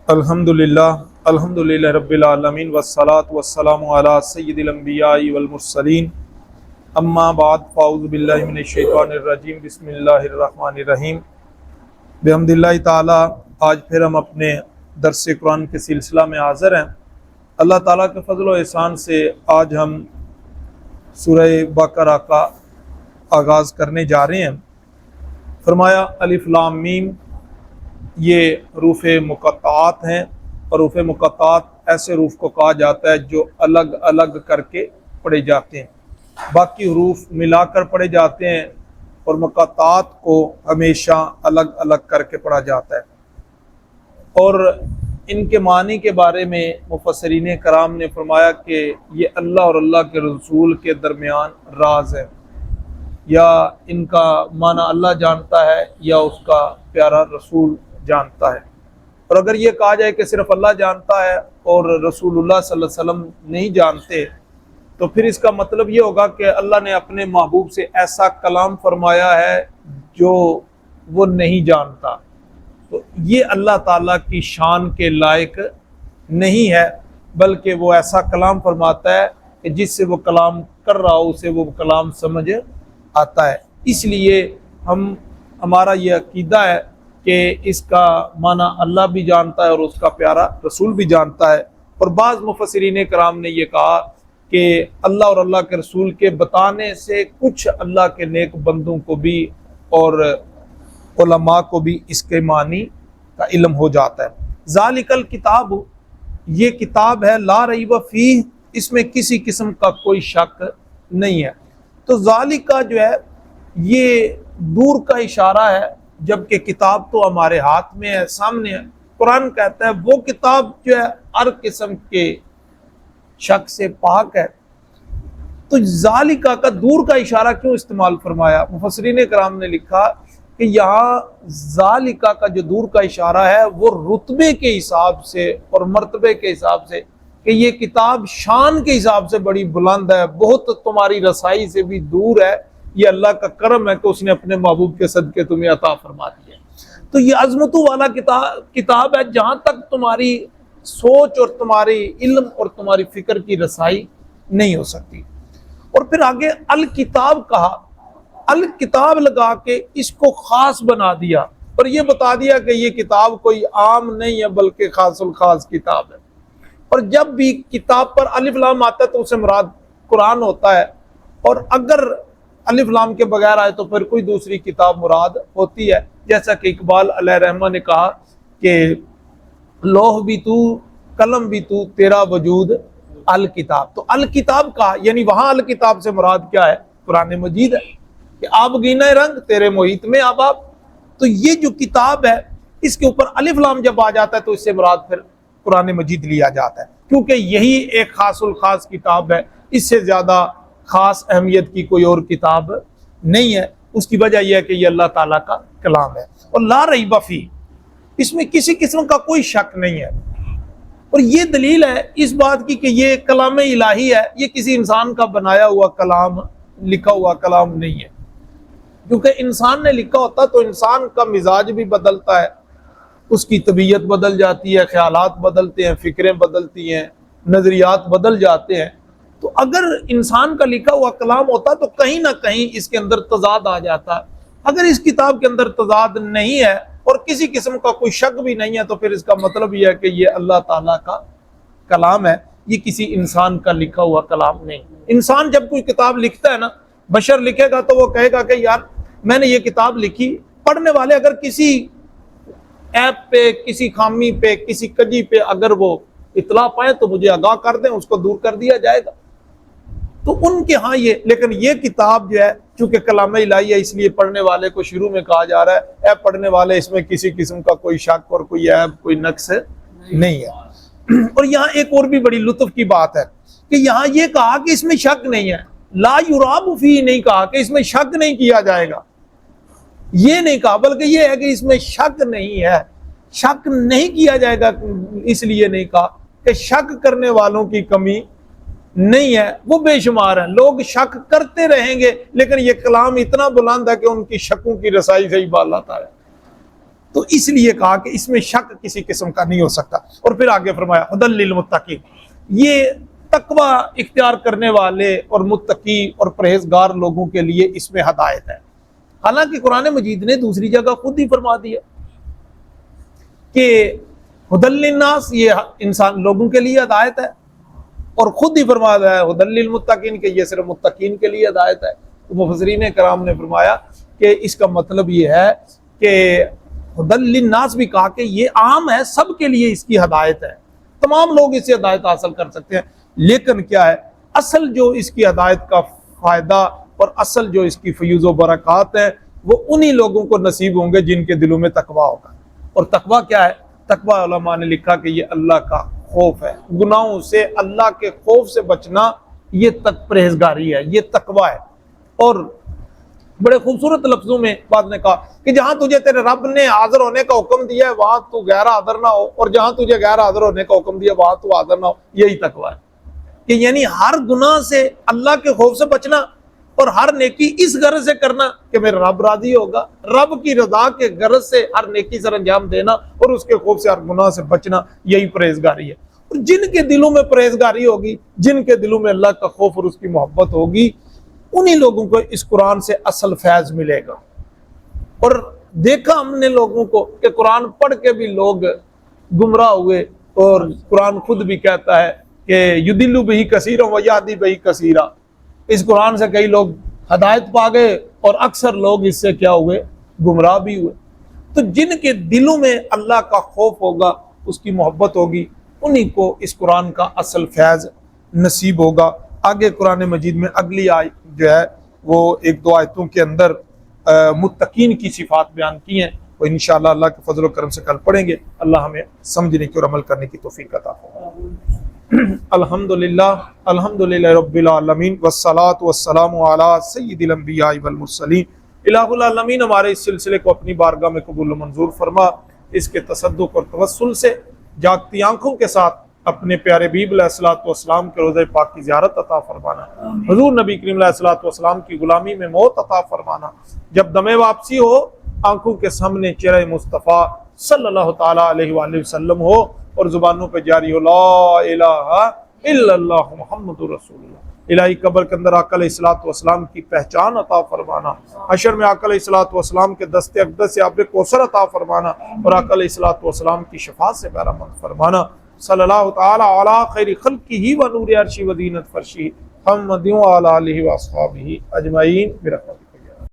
الحمدللہ رب العالمین والصلاة والسلام علی سید الانبیاء والمرسلین اما بعد فاعوذ باللہ من الشیطان الرجیم بسم اللہ الرحمن الرحیم بحمد اللہ تعالی آج پھر ہم اپنے درس قرآن کے سلسلہ میں حاضر ہیں۔ اللہ تعالیٰ کے فضل و احسان سے آج ہم سورہ بقرہ کا آغاز کرنے جا رہے ہیں۔ فرمایا الف لام میم، یہ حروف مقطعات ہیں، اور حروف مقطعات ایسے حروف کو کہا جاتا ہے جو الگ الگ کر کے پڑھے جاتے ہیں، باقی حروف ملا کر پڑھے جاتے ہیں اور مقطعات کو ہمیشہ الگ الگ کر کے پڑھا جاتا ہے۔ اور ان کے معنی کے بارے میں مفسرین کرام نے فرمایا کہ یہ اللہ اور اللہ کے رسول کے درمیان راز ہے، یا ان کا معنی اللہ جانتا ہے یا اس کا پیارا رسول جانتا ہے۔ اور اگر یہ کہا جائے کہ صرف اللہ جانتا ہے اور رسول اللہ صلی اللہ علیہ وسلم نہیں جانتے، تو پھر اس کا مطلب یہ ہوگا کہ اللہ نے اپنے محبوب سے ایسا کلام فرمایا ہے جو وہ نہیں جانتا، تو یہ اللہ تعالیٰ کی شان کے لائق نہیں ہے، بلکہ وہ ایسا کلام فرماتا ہے کہ جس سے وہ کلام کر رہا ہو اسے وہ کلام سمجھ آتا ہے۔ اس لیے ہمارا یہ عقیدہ ہے کہ اس کا معنی اللہ بھی جانتا ہے اور اس کا پیارا رسول بھی جانتا ہے۔ اور بعض مفسرین کرام نے یہ کہا کہ اللہ اور اللہ کے رسول کے بتانے سے کچھ اللہ کے نیک بندوں کو بھی اور علماء کو بھی اس کے معنی کا علم ہو جاتا ہے۔ ذالک الکتاب، یہ کتاب ہے، لا ریب فیہ، اس میں کسی قسم کا کوئی شک نہیں ہے۔ تو ذالک جو ہے یہ دور کا اشارہ ہے، جبکہ کتاب تو ہمارے ہاتھ میں ہے، سامنے ہے۔ قرآن کہتا ہے وہ کتاب جو ہے ہر قسم کے شک سے پاک ہے۔ تو ذالکہ کا دور کا اشارہ کیوں استعمال فرمایا؟ مفسرین کرام نے لکھا کہ یہاں ذالکہ کا جو دور کا اشارہ ہے وہ رتبے کے حساب سے اور مرتبے کے حساب سے، کہ یہ کتاب شان کے حساب سے بڑی بلند ہے، بہت تمہاری رسائی سے بھی دور ہے، یہ اللہ کا کرم ہے کہ اس نے اپنے محبوب کے صدقے تمہیں عطا فرما دیا۔ تو یہ عظمتوں والا کتاب ہے جہاں تک تمہاری سوچ اور تمہاری علم اور تمہاری فکر کی رسائی نہیں ہو سکتی۔ اور پھر آگے الکتاب کہا، الکتاب لگا کے اس کو خاص بنا دیا اور یہ بتا دیا کہ یہ کتاب کوئی عام نہیں ہے بلکہ خاص الخاص کتاب ہے۔ اور جب بھی کتاب پر الف لام آتا ہے تو اسے مراد قرآن ہوتا ہے، اور اگر الف لام کے بغیر آئے تو پھر کوئی دوسری کتاب مراد ہوتی ہے، جیسا کہ اقبال علیہ رحمہ نے کہا کہ لوح بھی تو قلم بھی تو تیرا وجود الکتاب۔ تو الکتاب کہا یعنی وہاں الکتاب سے مراد کیا ہے؟ قرآن مجید ہے، کہ آب گینہ رنگ تیرے محیط میں آباب۔ تو یہ جو کتاب ہے اس کے اوپر الف لام جب آ جاتا ہے تو اس سے مراد پھر قرآن مجید لیا جاتا ہے، کیونکہ یہی ایک خاص الخاص کتاب ہے، اس سے زیادہ خاص اہمیت کی کوئی اور کتاب نہیں ہے۔ اس کی وجہ یہ ہے کہ یہ اللہ تعالیٰ کا کلام ہے، اور لا ریب فیہ، اس میں کسی قسم کا کوئی شک نہیں ہے۔ اور یہ دلیل ہے اس بات کی کہ یہ کلام الہی ہے، یہ کسی انسان کا بنایا ہوا کلام، لکھا ہوا کلام نہیں ہے، کیونکہ انسان نے لکھا ہوتا تو انسان کا مزاج بھی بدلتا ہے، اس کی طبیعت بدل جاتی ہے، خیالات بدلتے ہیں، فکریں بدلتی ہیں، نظریات بدل جاتے ہیں۔ تو اگر انسان کا لکھا ہوا کلام ہوتا تو کہیں نہ کہیں اس کے اندر تضاد آ جاتا۔ اگر اس کتاب کے اندر تضاد نہیں ہے اور کسی قسم کا کوئی شک بھی نہیں ہے تو پھر اس کا مطلب یہ ہے کہ یہ اللہ تعالیٰ کا کلام ہے، یہ کسی انسان کا لکھا ہوا کلام نہیں۔ انسان جب کوئی کتاب لکھتا ہے نا، بشر لکھے گا تو وہ کہے گا کہ یار میں نے یہ کتاب لکھی، پڑھنے والے اگر کسی ایپ پہ، کسی خامی پہ، کسی کجی پہ اگر وہ اطلاع پائیں تو مجھے آگاہ کر دیں، اس کو دور کر دیا جائے گا۔ تو ان کے ہاں یہ، لیکن یہ کتاب جو ہے چونکہ کلام الہی ہے اس لیے پڑھنے والے کو شروع میں کہا جا رہا ہے اے پڑھنے والے اس میں کسی قسم کا کوئی شک اور کوئی عیب، کوئی نقص نہیں ہے۔ اور یہاں ایک اور بھی بڑی لطف کی بات ہے کہ یہاں یہ کہا کہ اس میں شک نہیں ہے، لا یراب فیہ نہیں کہا کہ اس میں شک نہیں کیا جائے گا، یہ نہیں کہا، بلکہ یہ ہے کہ اس میں شک نہیں ہے، شک نہیں کیا جائے گا۔ اس لیے نہیں کہا کہ شک کرنے والوں کی کمی نہیں ہے، وہ بے شمار ہیں، لوگ شک کرتے رہیں گے، لیکن یہ کلام اتنا بلند ہے کہ ان کی شکوں کی رسائی سے ہی بال آتا ہے۔ تو اس لیے کہا کہ اس میں شک کسی قسم کا نہیں ہو سکتا۔ اور پھر آگے فرمایا ہدی للمتقین، یہ تقوی اختیار کرنے والے اور متقی اور پرہیزگار لوگوں کے لیے اس میں ہدایت ہے۔ حالانکہ قرآن مجید نے دوسری جگہ خود ہی فرما دیا کہ ہدی للناس، یہ انسان لوگوں کے لیے ہدایت ہے، اور خود ہی فرما دیا ہے ہدی للمتقین کہ یہ صرف متقین کے لیے ہدایت ہے۔ مفسرین کرام نے فرمایا کہ اس کا مطلب یہ ہے کہ ہدی للناس بھی کہا کہ یہ عام ہے، سب کے لیے اس کی ہدایت ہے، تمام لوگ اس سے ہدایت حاصل کر سکتے ہیں۔ لیکن کیا ہے، اصل جو اس کی ہدایت کا فائدہ اور اصل جو اس کی فیوز و برکات ہے وہ انہی لوگوں کو نصیب ہوں گے جن کے دلوں میں تقوی ہوگا۔ اور تقوی کیا ہے؟ تقوی علماء نے لکھا کہ یہ اللہ کا خوف ہے، گناہوں سے اللہ کے خوف سے بچنا، یہ پرہیزگاری ہے، یہ تقوی ہے۔ اور بڑے خوبصورت لفظوں میں بعد نے کہا کہ جہاں تجھے تیرے رب نے حاضر ہونے کا حکم دیا ہے وہاں تو غیر حاضر نہ ہو، اور جہاں تجھے غیر حاضر ہونے کا حکم دیا وہاں تو حاضر نہ ہو، یہی تقوی ہے۔ کہ یعنی ہر گناہ سے اللہ کے خوف سے بچنا، اور ہر نیکی اس غرض سے کرنا کہ میرا رب راضی ہوگا، رب کی رضا کے غرض سے ہر نیکی سر انجام دینا، اور اس کے خوف سے ہر گناہ سے بچنا، یہی پرہیزگاری ہے۔ اور جن کے دلوں میں پرہیزگاری ہوگی، جن کے دلوں میں اللہ کا خوف اور اس کی محبت ہوگی، انہی لوگوں کو اس قرآن سے اصل فیض ملے گا۔ اور دیکھا ہم نے لوگوں کو کہ قرآن پڑھ کے بھی لوگ گمراہ ہوئے، اور قرآن خود بھی کہتا ہے کہ یضل بہ کثیرا ویہدی بہ کثیرا، اس قرآن سے کئی لوگ ہدایت پا گئے اور اکثر لوگ اس سے کیا ہوئے؟ گمراہ بھی ہوئے۔ تو جن کے دلوں میں اللہ کا خوف ہوگا، اس کی محبت ہوگی، انہی کو اس قرآن کا اصل فیض نصیب ہوگا۔ آگے قرآن مجید میں اگلی آیت جو ہے وہ ایک دو آیتوں کے اندر متقین کی صفات بیان کی ہیں، وہ انشاءاللہ اللہ کے فضل و کرم سے کل پڑھیں گے۔ اللہ ہمیں سمجھنے کی اور عمل کرنے کی توفیق عطا فرمائے۔ الحمدللہ رب العالمین والصلاة والسلام علی سید الانبیاء والمرسلین۔ الہ العالمین ہمارے اس سلسلے کو اپنی بارگاہ میں قبول و منظور فرما، اس کے تصدق اور توسل سے جاگتی آنکھوں کے ساتھ اپنے پیارے حبیب علیہ الصلوۃ والسلام کے روضہ پاک کی زیارت عطا فرمانا، حضور نبی کریم علیہ الصلوۃ والسلام کی غلامی میں موت عطا فرمانا، جب دم واپسی ہو آنکھوں کے سامنے چہرہ مصطفیٰ صلی اللہ تعالی علیہ وآلہ وسلم ہو، اور زبانوں پہ جاری ہو لا الہ الا اللہ محمد رسول اللہ۔ الہی قبر کے اندر آقا علیہ الصلوۃ والسلام کی پہچان عطا فرمانا، حشر میں آقا علیہ الصلوۃ والسلام کے دست اقدس سے آب کوثر عطا فرمانا، اور آقا علیہ الصلوۃ والسلام کی شفاعت سے بہرامند فرمانا۔ صلی اللہ تعالی علی خیر خلقہ و نور عرشہ و زینت فرشہ محمد و علی آلہ و اصحابہ اجمعین برحمتہ۔